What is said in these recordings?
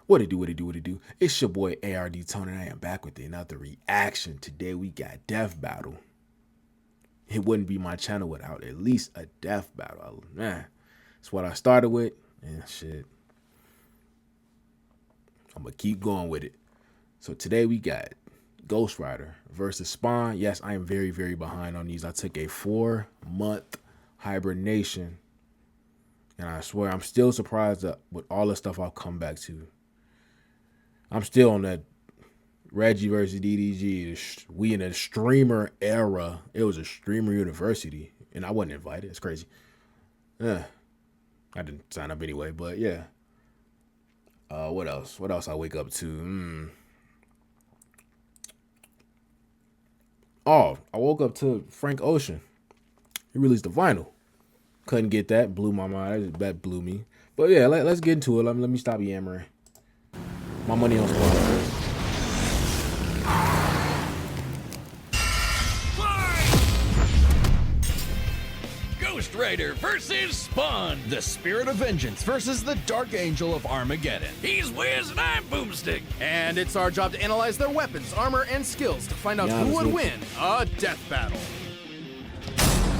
What it do, what it do, what it do? It's your boy ArD Tone, and I am back with another reaction. Today we got Death Battle. It wouldn't be my channel without at least a death battle. Man, it's what I started with, and shit. I'm gonna keep going with it. So today we got Ghost Rider versus Spawn. Yes, I am very, very behind on these. I took a 4-month hibernation, and I swear I'm still surprised that with all the stuff I'll come back to. I'm still on that Reggie versus DDG. We in a streamer era. It was a streamer university, and I wasn't invited. It's crazy. I didn't sign up anyway, but yeah. What else? What else I wake up to? Oh, I woke up to Frank Ocean. He released the vinyl. Couldn't get that. Blew my mind. That blew me. But yeah, let's get into it. Let me stop yammering. My money on Spawn. Ghost Rider versus Spawn. The Spirit of Vengeance versus the Dark Angel of Armageddon. He's Wiz and I'm Boomstick. And it's our job to analyze their weapons, armor, and skills to find out who would win a death battle.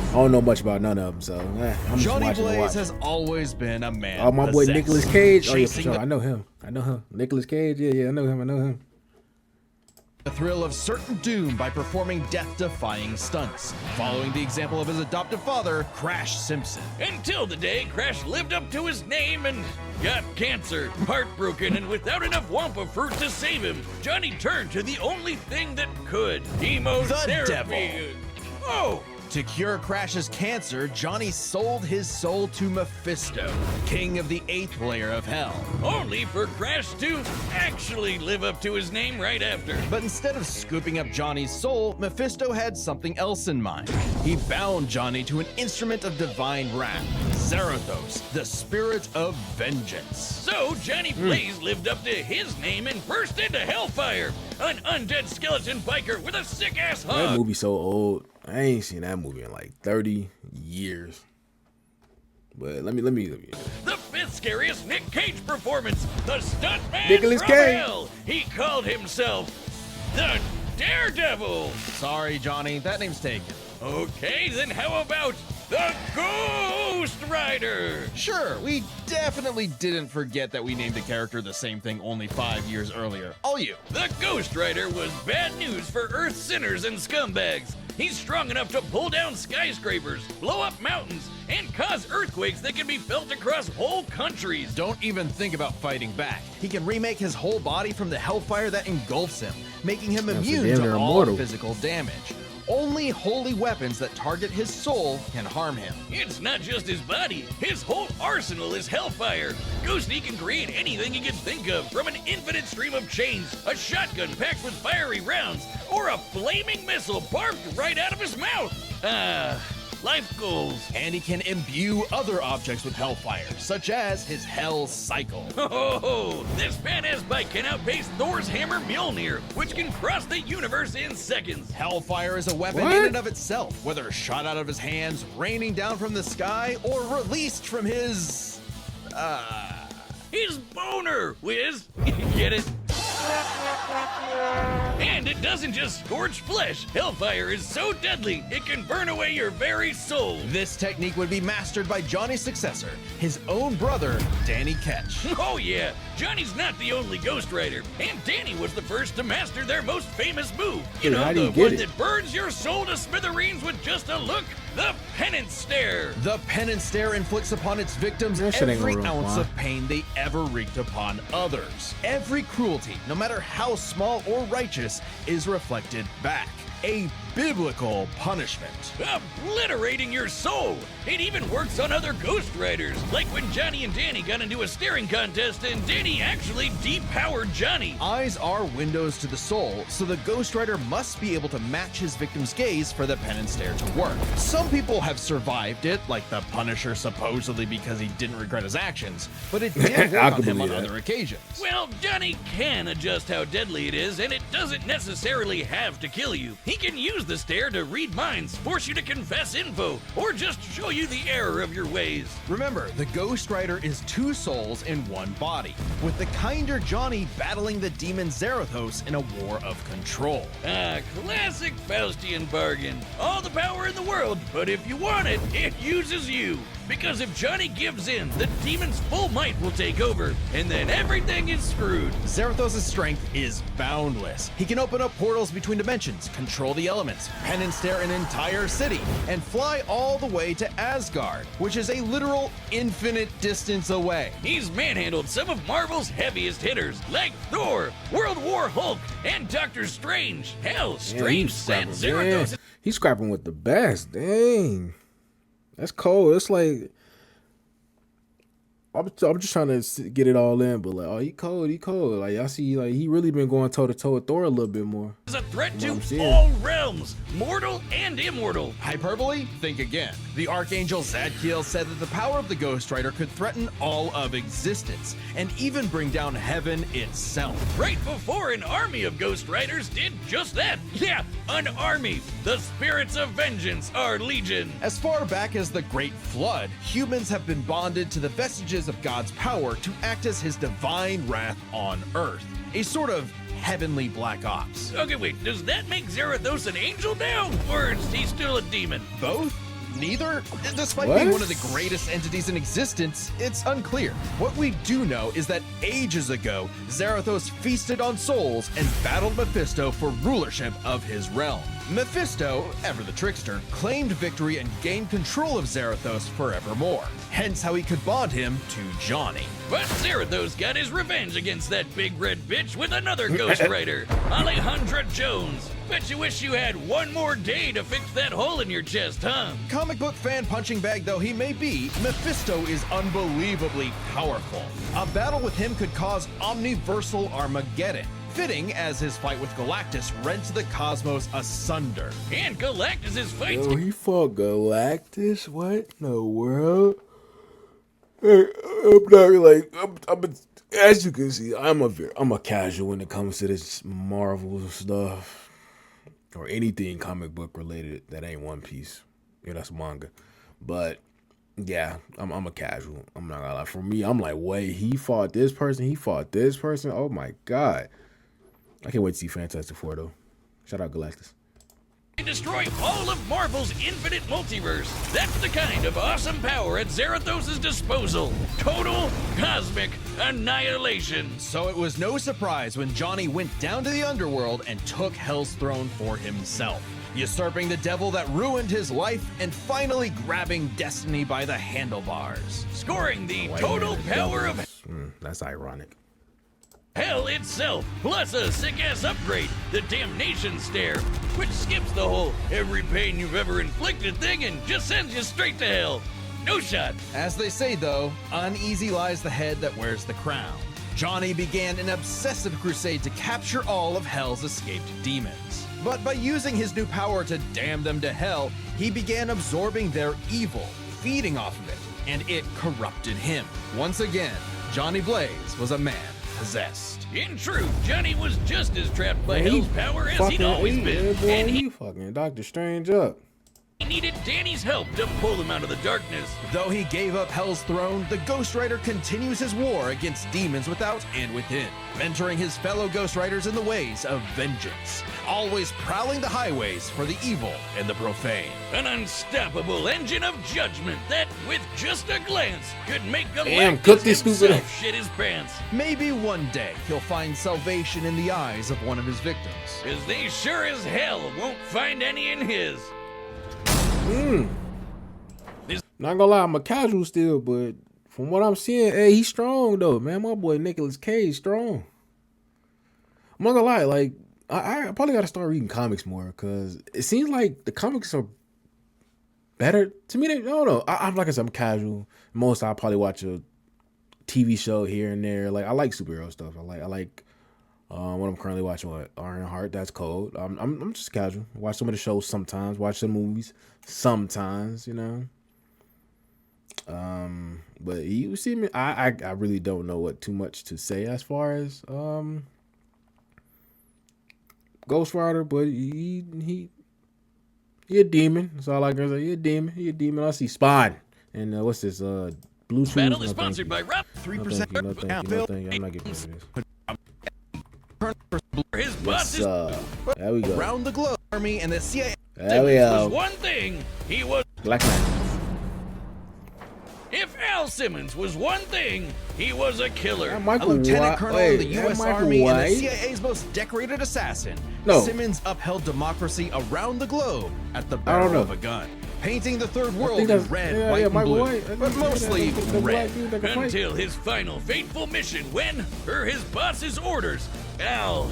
I don't know much about none of them, so I'm just Johnny watching. Blaze has always been a man. Oh, my boy Nicolas Cage. Oh yeah, for Chasing sure. I know him. Nicolas Cage. Yeah, I know him. the thrill of certain doom by performing death-defying stunts, following the example of his adoptive father, Crash Simpson. Until the day Crash lived up to his name and got cancer, heartbroken, and without enough Wampa fruit to save him, Johnny turned to the only thing that could: chemotherapy. The devil. Oh! To cure Crash's cancer, Johnny sold his soul to Mephisto, king of the 8th layer of hell. Only for Crash to actually live up to his name right after. But instead of scooping up Johnny's soul, Mephisto had something else in mind. He bound Johnny to an instrument of divine wrath, Zarathos, the Spirit of Vengeance. So Johnny Blaze lived up to his name and burst into Hellfire, an undead skeleton biker with a sick-ass That hug. movie so old. I ain't seen that movie in like 30 years. But let me. The 5th scariest Nick Cage performance, the stuntman Nicolas from Cage. hell. He called himself the Daredevil. Sorry, Johnny, that name's taken. Okay, then how about the Ghost Rider? Sure, we definitely didn't forget that we named the character the same thing only 5 years earlier. All you. The Ghost Rider was bad news for Earth's sinners and scumbags. He's strong enough to pull down skyscrapers, blow up mountains, and cause earthquakes that can be felt across whole countries. Don't even think about fighting back. He can remake his whole body from the hellfire that engulfs him, making him immune damn to near all immortal. physical damage. Only holy weapons that target his soul can harm him. It's not just his body, his whole arsenal is hellfire. Ghosty can create anything he can think of, from an infinite stream of chains, a shotgun packed with fiery rounds, or a flaming missile barbed right out of his mouth. Life goals. And he can imbue other objects with hellfire, such as his Hell Cycle. Oh, this badass bike can outpace Thor's hammer Mjolnir, which can cross the universe in seconds. Hellfire is a weapon in and of itself, whether shot out of his hands, raining down from the sky, or released from his... His boner, Wiz. Get it? And it doesn't just scorch flesh. Hellfire is so deadly, it can burn away your very soul. This technique would be mastered by Johnny's successor, his own brother, Danny Ketch. Oh yeah, Johnny's not the only Ghost Rider, and Danny was the first to master their most famous move. You Dude, know, how do the you get one it? that burns your soul to smithereens with just a look, the Penance Stare. The penance stare inflicts upon its victims That shit ain't every gonna ounce fly. of pain they ever wreaked upon others. Every cruelty, no matter how small or righteous, is reflected back. A biblical punishment. Obliterating your soul. It even works on other Ghost Riders, like when Johnny and Danny got into a staring contest and Danny actually depowered Johnny. Eyes are windows to the soul, so the Ghost Rider must be able to match his victim's gaze for the penance stare to work. Some people have survived it, like the Punisher supposedly because he didn't regret his actions, but it did I work on can him on believe that. other occasions. Well, Johnny can adjust how deadly it is, and it doesn't necessarily have to kill you. He can use use the stare to read minds, force you to confess info, or just show you the error of your ways. Remember, the Ghost Rider is 2 souls in 1 body, with the kinder Johnny battling the demon Zarathos in a war of control. Ah, classic Faustian bargain. All the power in the world, but if you want it, it uses you. Because if Johnny gives in, the demon's full might will take over, and then everything is screwed. Zarathos' strength is boundless. He can open up portals between dimensions, control the elements, pen and stare an entire city, and fly all the way to Asgard, which is a literal infinite distance away. He's manhandled some of Marvel's heaviest hitters, like Thor, World War Hulk, and Doctor Strange. Hell, Strange said Zarathos. He's scrapping with the best. Dang. That's cold. It's like I'm just trying to get it all in, but like, oh, he cold. Like I see, like he really been going toe to toe with Thor a little bit more. Is a threat to all realms, mortal and immortal. Hyperbole? Think again. The Archangel Zadkiel said that the power of the Ghost Rider could threaten all of existence, and even bring down heaven itself. Right before an army of Ghost Riders did just that. Yeah, an army. The spirits of vengeance are legion. As far back as the Great Flood, humans have been bonded to the vestiges of God's power to act as his divine wrath on Earth. A sort of heavenly Black Ops. Okay, wait, does that make Zarathos an angel now? Or is he still a demon? Both? Neither? Despite What? being one of the greatest entities in existence, it's unclear. What we do know is that ages ago, Zarathos feasted on souls and battled Mephisto for rulership of his realm. Mephisto, ever the trickster, claimed victory and gained control of Zarathos forevermore. Hence how he could bond him to Johnny. But Zarathos got his revenge against that big red bitch with another Ghost Rider, Alejandra Jones. Bet you wish you had one more day to fix that hole in your chest, huh? Comic book fan punching bag though he may be, Mephisto is unbelievably powerful. A battle with him could cause omniversal Armageddon. Fitting as his fight with Galactus rents the cosmos asunder. And Galactus' fight. Yo, he fought Galactus? What in the world? Hey, I'm not like as you can see, I'm a casual when it comes to this Marvel stuff or anything comic book related that ain't One Piece. Yeah, that's manga. But yeah, I'm a casual. I'm not gonna lie. For me, I'm like, wait, he fought this person. Oh my god. I can't wait to see Fantastic Four though. Shout out Galactus. And destroy all of Marvel's infinite multiverse. That's the kind of awesome power at Zarathos' disposal. Total cosmic annihilation. So it was no surprise when Johnny went down to the underworld and took Hell's throne for himself, usurping the devil that ruined his life and finally grabbing destiny by the handlebars. Scoring the total power of That's ironic. Hell itself, plus a sick-ass upgrade, the Damnation Stare, which skips the whole every pain you've ever inflicted thing and just sends you straight to hell. No shot. As they say though, uneasy lies the head that wears the crown. Johnny began an obsessive crusade to capture all of Hell's escaped demons. But by using his new power to damn them to hell, he began absorbing their evil, feeding off of it, and it corrupted him. Once again, Johnny Blaze was a man possessed. In truth, Johnny was just as trapped by Hell's power as he'd always been, and he fucking Doctor Strange up. needed Danny's help to pull him out of the darkness. Though he gave up Hell's throne, the Ghost Rider continues his war against demons without and within, mentoring his fellow Ghost Riders in the ways of vengeance, always prowling the highways for the evil and the profane. An unstoppable engine of judgment that, with just a glance, could make Damn, Galactus cook this stupid himself shit his pants. Maybe one day he'll find salvation in the eyes of one of his victims. Cause they sure as hell won't find any in his. Not gonna lie, I'm a casual still, but from what I'm seeing, hey, he's strong though, man. My boy Nicolas Cage strong. I'm not gonna lie, like I probably gotta start reading comics more because it seems like the comics are better to me. I don't know. I'm like I said, I'm casual. Most I probably watch a TV show here and there. Like I like superhero stuff. I like what I'm currently watching. What Ironheart? That's cold. I'm just casual. Watch some of the shows sometimes. Watch some movies sometimes. You know. But you see me. I really don't know what too much to say as far as Ghost Rider. But he He a demon. That's all I can say. He a demon. He a demon. I see Spawn. And what's this? Bluetooth. Battle is No, thank sponsored you. by Rob. 3%. No, thank you. I'm not getting this. His boss is There we go. Around the globe army and the CIA. There we was go. one thing. He was. Black man. If Al Simmons was one thing, he was a killer. That A Michael lieutenant White. colonel Wait, in the that U.S. Michael Army and the White? CIA's most decorated assassin. No. Simmons upheld democracy around the globe at the I don't barrel know. of a gun, painting the third I world think in that's red, white, and Michael blue, White. I but think mostly that's the red. black dude that can fight. Until his final fateful mission when, per his boss's orders, Al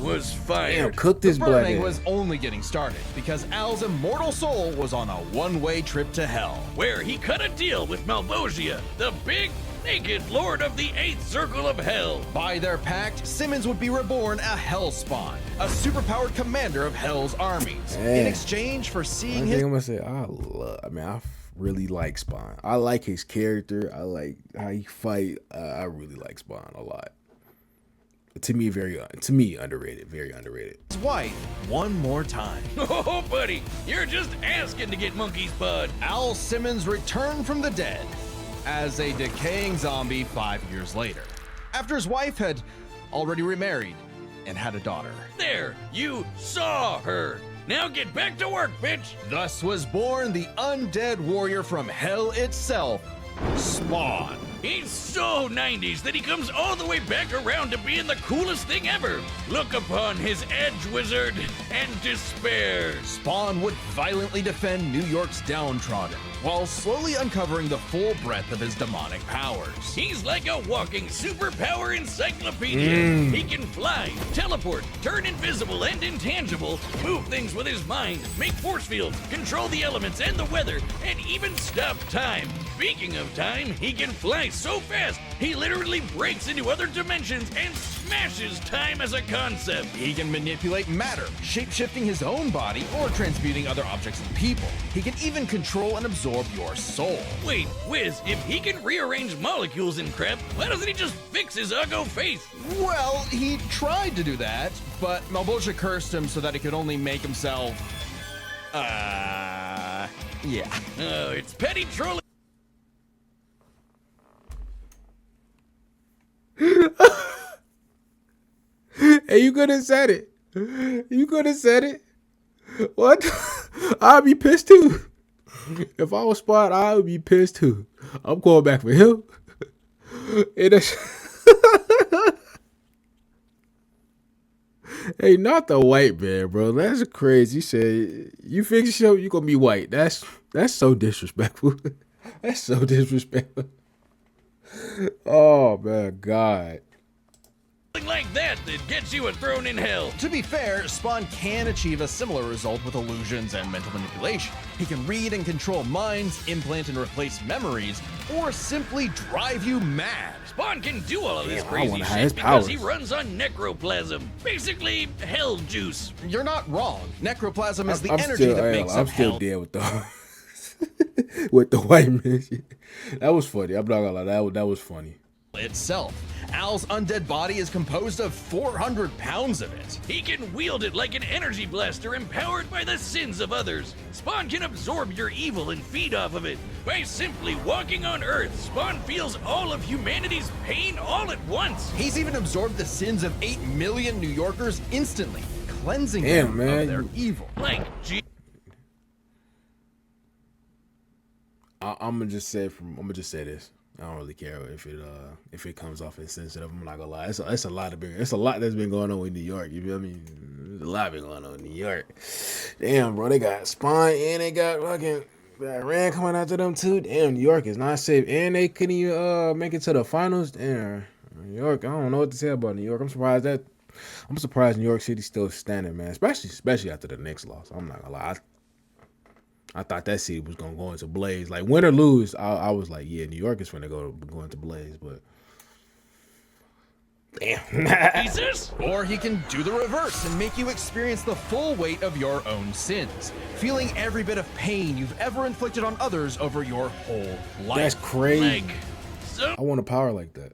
was Damn, fired. cook this The black burning man. was only getting started because Al's immortal soul was on a one-way trip to hell. Where he cut a deal with Malvosia, the big, naked lord of the 8th Circle of Hell. By their pact, Simmons would be reborn a Hellspawn, a superpowered commander of Hell's armies. In Man. exchange for seeing One his thing I'm gonna say, I really like Spawn. I like his character. I like how he fight. I really like Spawn a lot. To me, underrated. Very underrated. wife one more time. Oh, buddy, you're just asking to get monkey's blood. Al Simmons returned from the dead as a decaying zombie 5 years later, after his wife had already remarried and had a daughter. There, you saw her. Now get back to work, bitch. Thus was born the undead warrior from hell itself, Spawn. He's so 90s that he comes all the way back around to being the coolest thing ever. Look upon his edge wizard and despair. Spawn would violently defend New York's downtrodden, while slowly uncovering the full breadth of his demonic powers. He's like a walking superpower encyclopedia. He can fly, teleport, turn invisible and intangible, move things with his mind, make force fields, control the elements and the weather, and even stop time. Speaking of time, he can fly so fast, he literally breaks into other dimensions and smashes time as a concept. He can manipulate matter, shape-shifting his own body or transmuting other objects and people. He can even control and absorb your soul. Wait, Wiz, if he can rearrange molecules and crap, why doesn't he just fix his uggo face? Well, he tried to do that, but Malvosia cursed him so that he could only make himself... yeah. Oh, it's petty trolling. Hey, you could have said it. You could have said it. What? I'd be pissed too. If I was Spot, I would be pissed too. I'm going back for him. Hey, not the white man, bro. That's crazy. You said you fix your, you gonna be white. That's so disrespectful. That's so disrespectful. Oh man, God. Like that gets you a throne in hell. To be fair, Spawn can achieve a similar result with illusions and mental manipulation. He can read and control minds, implant and replace memories, or simply drive you mad. Spawn can do all of this Damn, I crazy wanna have his shit because he powers. runs on necroplasm. Basically, hell juice. You're not wrong. Necroplasm is the I'm energy still, that makes I'm up still hell. dead with the with the white man shit. That was funny. I'm not gonna lie. That was funny. Itself. Al's undead body is composed of 400 pounds of it. He can wield it like an energy blaster empowered by the sins of others. Spawn can absorb your evil and feed off of it. By simply walking on Earth, Spawn feels all of humanity's pain all at once. He's even absorbed the sins of 8 million New Yorkers instantly, cleansing Damn, them man, of their you- evil. Like, I'm gonna just say this. I don't really care if it comes off insensitive. I'm not gonna lie. It's a lot that's been going on in New York. You feel me? There's a lot been going on in New York. Damn, bro, they got Spawn and they got fucking Rand coming after them too. Damn, New York is not safe, and they couldn't even make it to the finals. Damn, New York. I don't know what to say about New York. I'm surprised New York City's still standing, man. Especially after the Knicks loss. I'm not gonna lie. I thought that city was gonna go into blaze. Like win or lose, I was like, yeah, New York is gonna go into blaze, but damn. Jesus? Or he can do the reverse and make you experience the full weight of your own sins, feeling every bit of pain you've ever inflicted on others over your whole life. That's crazy. Like, some I want a power like that.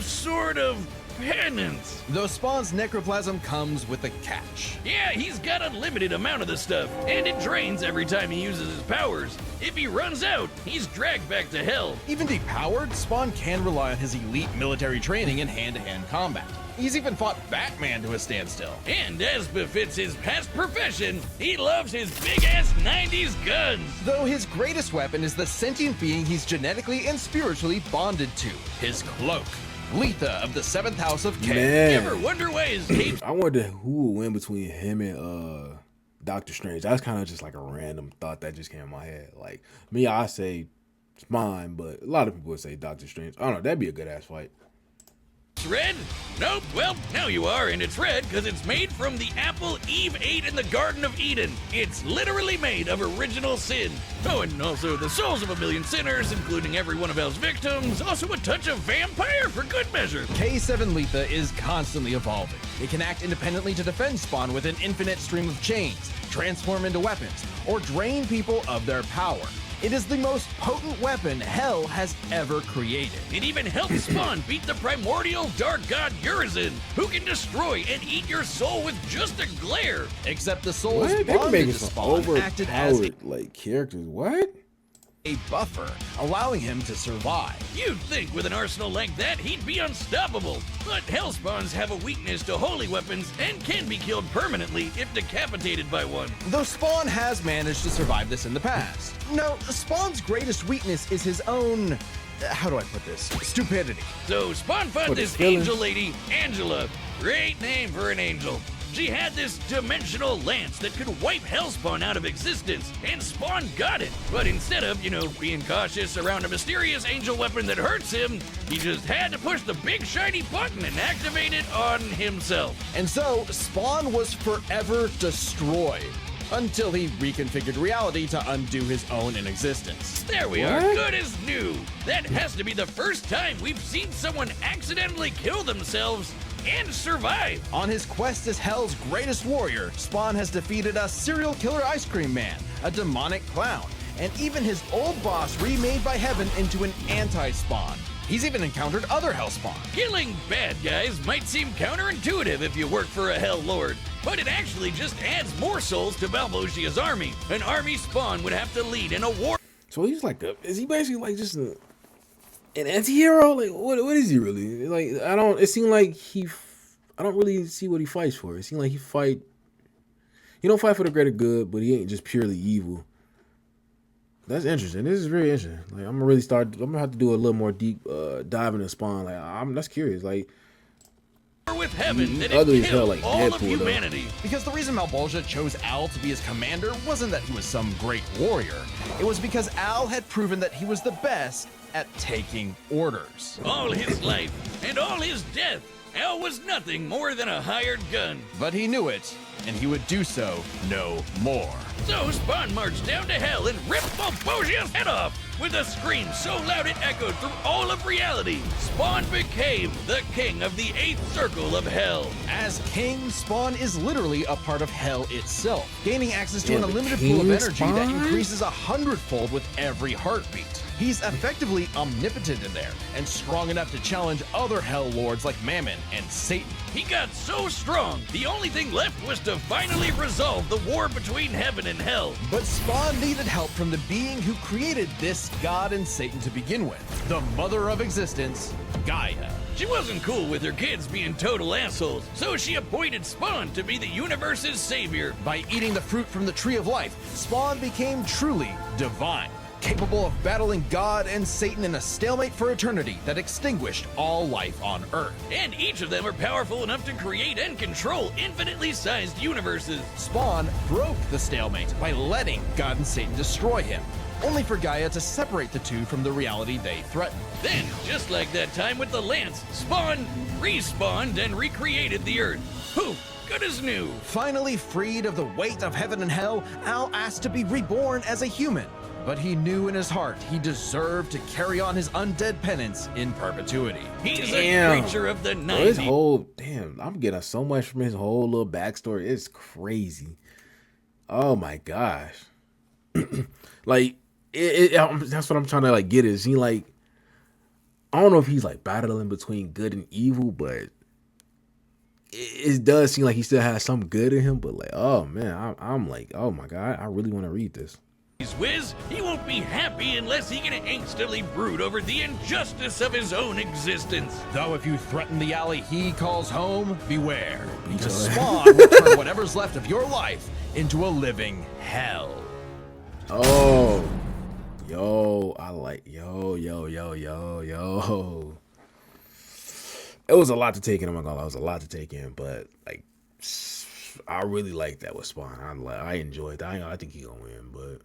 sort of penance. Though Spawn's necroplasm comes with a catch. Yeah, he's got a limited amount of the stuff, and it drains every time he uses his powers. If he runs out, he's dragged back to hell. Even depowered, Spawn can rely on his elite military training in hand-to-hand combat. He's even fought Batman to a standstill. And as befits his past profession, he loves his big-ass 90s guns. Though his greatest weapon is the sentient being he's genetically and spiritually bonded to, his cloak. Letha of the 7th House of K. Man, Ever wonder why his cape I wonder who would win between him and Doctor Strange. That's kind of just like a random thought that just came in my head. Like me, I say Spawn, but a lot of people would say Doctor Strange. I don't know. That'd be a good ass fight. red? Nope, well, now you are, and it's red because it's made from the apple Eve ate in the Garden of Eden. It's literally made of original sin. Oh, and also the souls of a million sinners, including every one of Hell's victims. Also a touch of vampire for good measure. K7 Letha is constantly evolving. It can act independently to defend Spawn with an infinite stream of chains, transform into weapons, or drain people of their power. It is the most potent weapon Hell has ever created. It even helps Spawn beat the primordial dark god Urizen, who can destroy and eat your soul with just a glare. Except the souls What? They bonded making to some Spawn acted as overpowered like characters. What? a buffer, allowing him to survive. You'd think with an arsenal like that, he'd be unstoppable. But Hellspawns have a weakness to holy weapons and can be killed permanently if decapitated by one. Though Spawn has managed to survive this in the past. No, Spawn's greatest weakness is his own, how do I put this? Stupidity. So Spawn fought What, this feelings? angel lady, Angela. Great name for an angel. She had this dimensional lance that could wipe Hellspawn out of existence, and Spawn got it. But instead of, being cautious around a mysterious angel weapon that hurts him, he just had to push the big shiny button and activate it on himself. And so, Spawn was forever destroyed until he reconfigured reality to undo his own inexistence. There we are, What? good as new. That has to be the first time we've seen someone accidentally kill themselves and survive. On his quest as Hell's greatest warrior, Spawn has defeated a serial killer ice cream man, a demonic clown, and even his old boss remade by Heaven into an anti-Spawn. He's even encountered other Hellspawn. Killing bad guys might seem counterintuitive if you work for a Hell Lord, but it actually just adds more souls to Balbosia's army. An army Spawn would have to lead in a war. So he's like is he basically like just an anti-hero? Like what is he really? Like it seemed like I don't really see what he fights for. It seemed like he don't fight for the greater good, but he ain't just purely evil. That's interesting. This is really interesting. Like I'm gonna have to do a little more deep dive into Spawn. Like that's curious. Like with Heaven that Ugly it as hell, killed like all of Deadpool, though. humanity. Because the reason Malbolgia chose Al to be his commander wasn't that he was some great warrior. It was because Al had proven that he was the best at taking orders. All his life and all his death, Al was nothing more than a hired gun. But he knew it, and he would do so no more. So Spawn marched down to Hell and ripped Balbosia's head off. With a scream so loud it echoed through all of reality, Spawn became the king of the 8th circle of Hell. As King, Spawn is literally a part of Hell itself, gaining access to Yeah, an the unlimited King pool of energy that Spawn? increases 100-fold with every heartbeat. He's effectively omnipotent in there, and strong enough to challenge other Hell Lords like Mammon and Satan. He got so strong, the only thing left was to finally resolve the war between Heaven and Hell. But Spawn needed help from the being who created this god and Satan to begin with, the mother of existence, Gaia. She wasn't cool with her kids being total assholes, so she appointed Spawn to be the universe's savior. By eating the fruit from the Tree of Life, Spawn became truly divine, capable of battling God and Satan in a stalemate for eternity that extinguished all life on Earth. And each of them are powerful enough to create and control infinitely sized universes. Spawn broke the stalemate by letting God and Satan destroy him, only for Gaia to separate the two from the reality they threatened. Then, just like that time with the Lance, Spawn respawned and recreated the Earth. Poof, good as new. Finally freed of the weight of heaven and hell, Al asked to be reborn as a human. But he knew in his heart he deserved to carry on his undead penance in perpetuity. He's Damn. a creature of the bro, his 90s. whole I'm getting so much from his whole little backstory. It's crazy. Oh my gosh. Like that's what I'm trying to like get. Is he like? I don't know if he's like battling between good and evil, but it does seem like he still has some good in him, but like, oh man, I'm like, oh my god, I really want to read this. Wiz, he won't be happy unless he can angstily brood over the injustice of his own existence. Though if you threaten the alley he calls home, beware. Because Spawn will turn whatever's left of your life into a living hell. Oh, yo, I like, yo. It was a lot to take in. I'm not gonna lie, it was a lot to take in, but like, I really like that with Spawn. I enjoyed that. I think he gonna win, but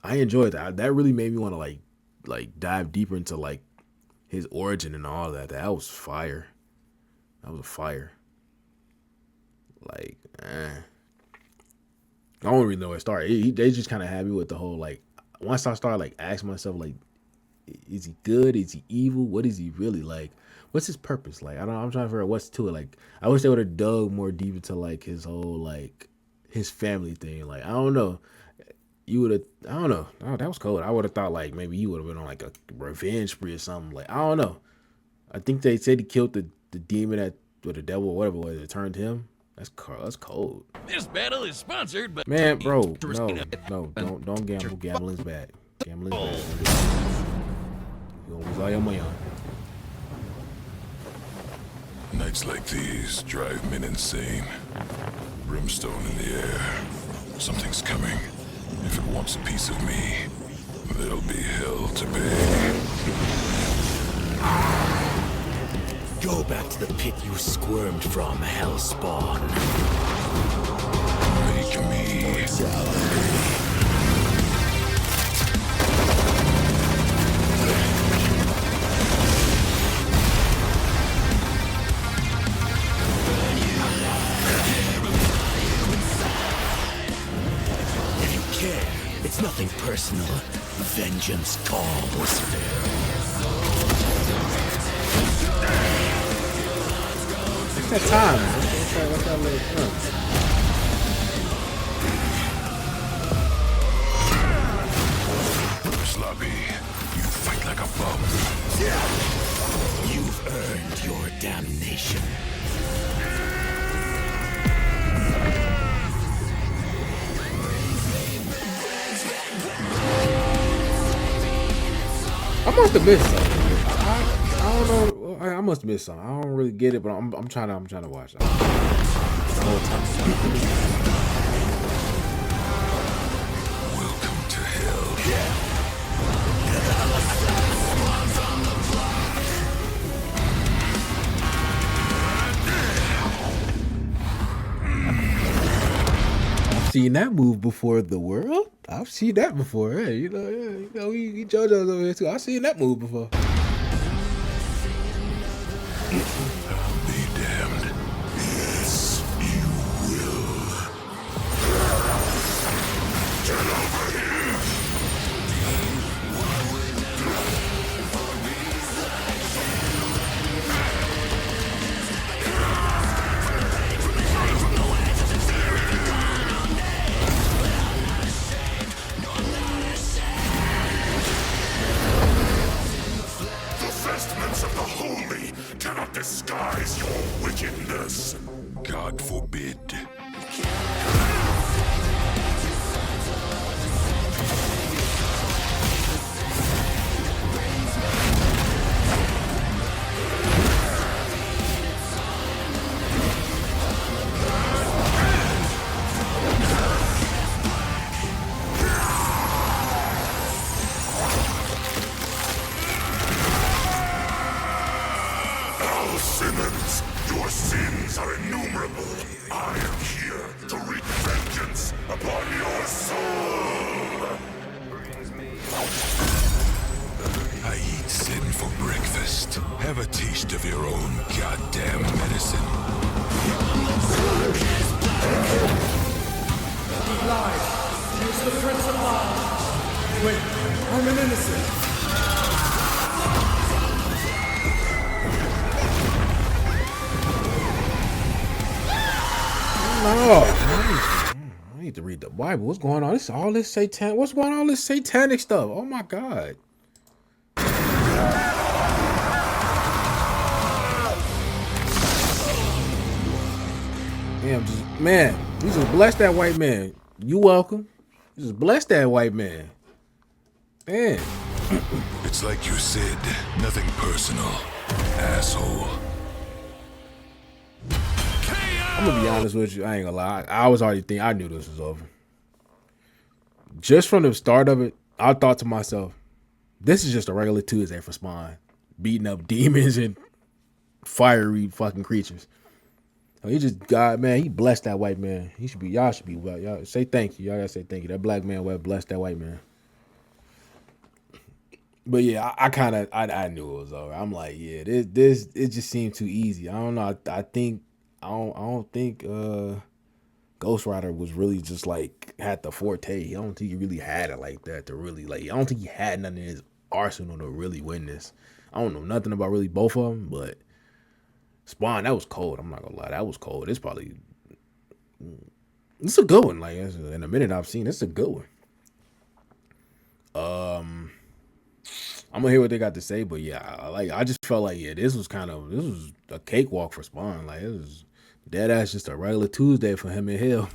I enjoyed that. That really made me want to like dive deeper into like his origin and all that. That was fire. That was a fire. Like, I don't really know where it started. They just kind of had me with the whole like. Once I started like asking myself like, is he good? Is he evil? What is he really like? What's his purpose? Like, I'm trying to figure out what's to it. Like, I wish they would have dug more deep into like his whole like his family thing. Like, I don't know. You would have, I don't know. Oh, that was cold. I would have thought like maybe you would have been on like a revenge spree or something. Like, I don't know. I think they said he killed the demon or the devil or whatever it was that turned him. That's cold. This battle is sponsored by Man, bro, no, don't gamble. Gambling's bad. Gambling's bad. You're gonna lose all your money on it. Nights like these drive men insane. Brimstone in the air. Something's coming. If it wants a piece of me, there'll be hell to pay. Go back to the pit you squirmed from, Hellspawn. Make me. If you care, it's nothing personal. Vengeance calls. What's that time? What's that little front? Sloppy, you fight like a bum. You've earned your damnation. I must have missed something. I don't know. I must have missed something. I don't really get it, but I'm trying to watch it. The whole time. Welcome to hell. I've seen that move before. The world. I've seen that before. Hey, you know, we JoJo's over here too. I've seen that move before. I'll be damned. Yes, you will. Get over here! The vestments of the holy cannot disguise your wickedness. God forbid. Simmons, your sins are innumerable. I am here to wreak vengeance upon your soul. I eat sin for breakfast. Have a taste of your own goddamn medicine. He lied. He was the Prince of Lies. Wait, I'm an innocent. No, I need to read the Bible. What's going on? What's going on? All this satanic stuff. Oh my God. Damn, just man, you just bless that white man. You welcome. You just bless that white man. Man. It's like you said, nothing personal, asshole. I'm gonna be honest with you. I ain't gonna lie. I was already thinking. I knew this was over. Just from the start of it, I thought to myself, this is just a regular Tuesday for Spawn, beating up demons and fiery fucking creatures. So he just God, man, he blessed that white man. He should be, y'all should be well. Y'all say thank you. Y'all gotta say thank you. That black man well blessed that white man. But yeah, I knew it was over. I'm like, yeah, this it just seemed too easy. I don't know. I don't think Ghost Rider was really just like had the forte. I don't think he really had it like that to really like. I don't think he had nothing in his arsenal to really win this. I don't know nothing about really both of them, but Spawn, that was cold. I'm not gonna lie, that was cold. It's a good one. Like in a minute I've seen, it's a good one. I'm gonna hear what they got to say, but yeah, I just felt like this was a cakewalk for Spawn. Like it was dead ass just a regular Tuesday for him and Hill.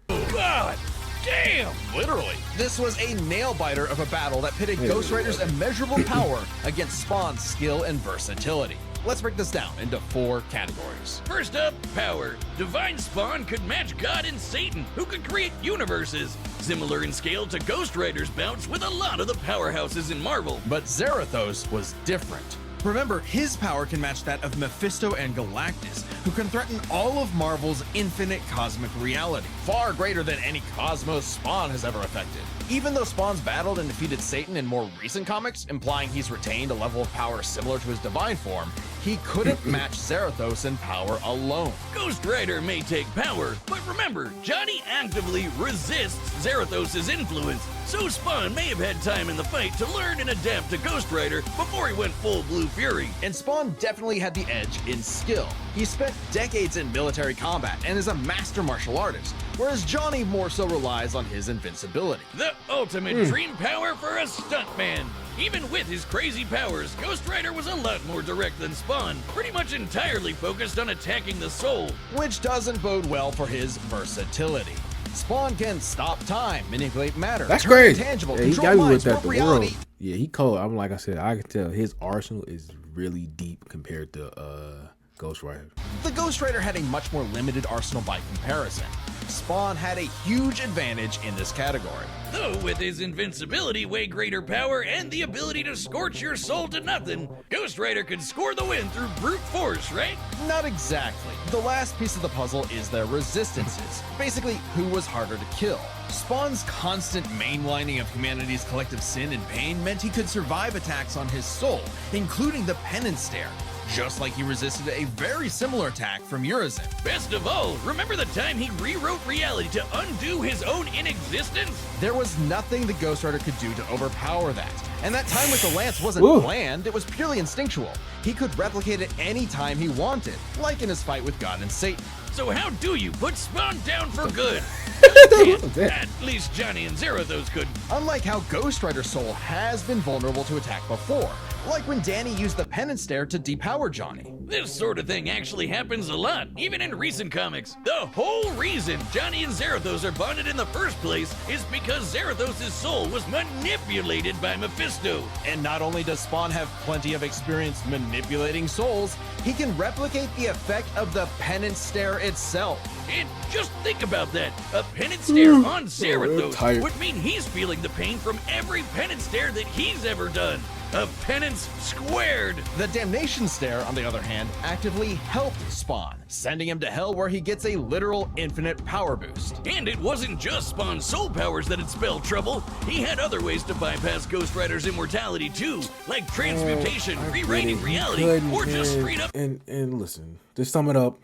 God damn! Literally. This was a nail-biter of a battle that pitted Ghost Rider's immeasurable power against Spawn's skill and versatility. Let's break this down into 4 categories. First up, power. Divine Spawn could match God and Satan, who could create universes. Similar in scale to Ghost Rider's bouts with a lot of the powerhouses in Marvel. But Zarathos was different. Remember, his power can match that of Mephisto and Galactus, who can threaten all of Marvel's infinite cosmic reality, far greater than any cosmos Spawn has ever affected. Even though Spawn's battled and defeated Satan in more recent comics, implying he's retained a level of power similar to his divine form, he couldn't match Zarathos in power alone. Ghost Rider may take power, but remember, Johnny actively resists Zarathos' influence, so Spawn may have had time in the fight to learn and adapt to Ghost Rider before he went full Blue Fury. And Spawn definitely had the edge in skill. He spent decades in military combat and is a master martial artist, whereas Johnny more so relies on his invincibility. The ultimate dream power for a stuntman. Even with his crazy powers, Ghost Rider was a lot more direct than Spawn, pretty much entirely focused on attacking the soul. Which doesn't bode well for his versatility. Spawn can stop time, manipulate matter, that's turn crazy. Intangible, Yeah, he control got me with minds, that. warp The reality. world. Yeah, he cold. I'm like I said, I can tell his arsenal is really deep compared to Ghost Rider. The Ghost Rider had a much more limited arsenal by comparison. Spawn had a huge advantage in this category. Though with his invincibility, way greater power, and the ability to scorch your soul to nothing, Ghost Rider could score the win through brute force, right? Not exactly. The last piece of the puzzle is their resistances. Basically, who was harder to kill. Spawn's constant mainlining of humanity's collective sin and pain meant he could survive attacks on his soul, including the Penance Stare, just like he resisted a very similar attack from Urizen. Best of all, remember the time he rewrote reality to undo his own inexistence? There was nothing the Ghost Rider could do to overpower that. And that time with the lance wasn't planned, it was purely instinctual. He could replicate it any time he wanted, like in his fight with God and Satan. So how do you put Spawn down for good? At least Johnny and Zarathos could. Unlike how Ghost Rider's soul has been vulnerable to attack before, like when Danny used the Penance Stare to depower Johnny. This sort of thing actually happens a lot, even in recent comics. The whole reason Johnny and Zarathos are bonded in the first place is because Zarathos' soul was manipulated by Mephisto. And not only does Spawn have plenty of experience manipulating souls, he can replicate the effect of the Penance Stare itself. And just think about that. A Penance Stare on Zarathos would mean he's feeling the pain from every Penance Stare that he's ever done. A penance squared. The Damnation Stare, on the other hand, actively helped Spawn, sending him to hell where he gets a literal infinite power boost. And it wasn't just Spawn's soul powers that had spelled trouble. He had other ways to bypass Ghost Rider's immortality too, like transmutation, rewriting reality, or just straight up. And listen, to sum it up,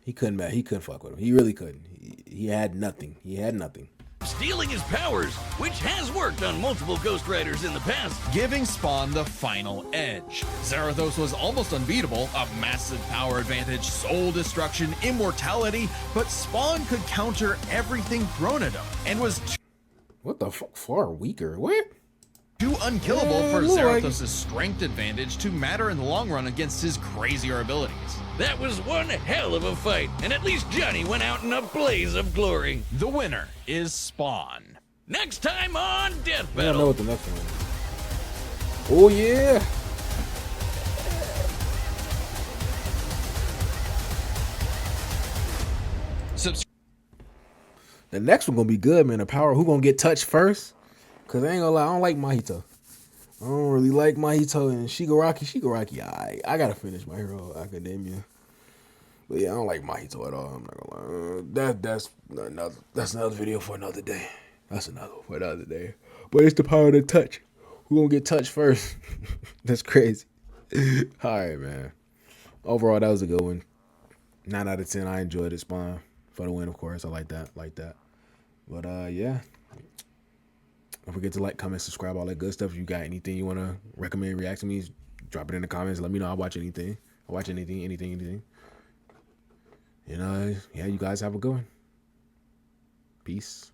he couldn't fuck with him. He really couldn't. He had nothing. He had nothing. Stealing his powers, which has worked on multiple Ghost Riders in the past. Giving Spawn the final edge. Zarathos was almost unbeatable, a massive power advantage, soul destruction, immortality, but Spawn could counter everything thrown at him, and was what the fuck, far weaker? What? Too unkillable for Zarathos' strength advantage to matter in the long run against his crazier abilities. That was one hell of a fight, and at least Johnny went out in a blaze of glory. The winner is Spawn. Next time on Death I don't know Battle. what the next one is. Oh, yeah. The next one gonna be good, man. The power. Who gonna get touched first? Cause I ain't gonna lie, I don't like Mahito. I don't really like Mahito and Shigaraki. Shigaraki, I gotta finish My Hero Academia. But yeah, I don't like Mahito at all. I'm not gonna lie. That's another video for another day. That's another one for another day. But it's the power to touch. Who gonna get touched first? That's crazy. All right, man. Overall, that was a good one. 9 out of 10. I enjoyed it. Spawn for the win, of course. I like that. But yeah. Don't forget to like, comment, subscribe, all that good stuff. If you got anything you want to recommend, react to me, drop it in the comments. Let me know. I'll watch anything. Anything. You know, yeah, you guys have a good one. Peace.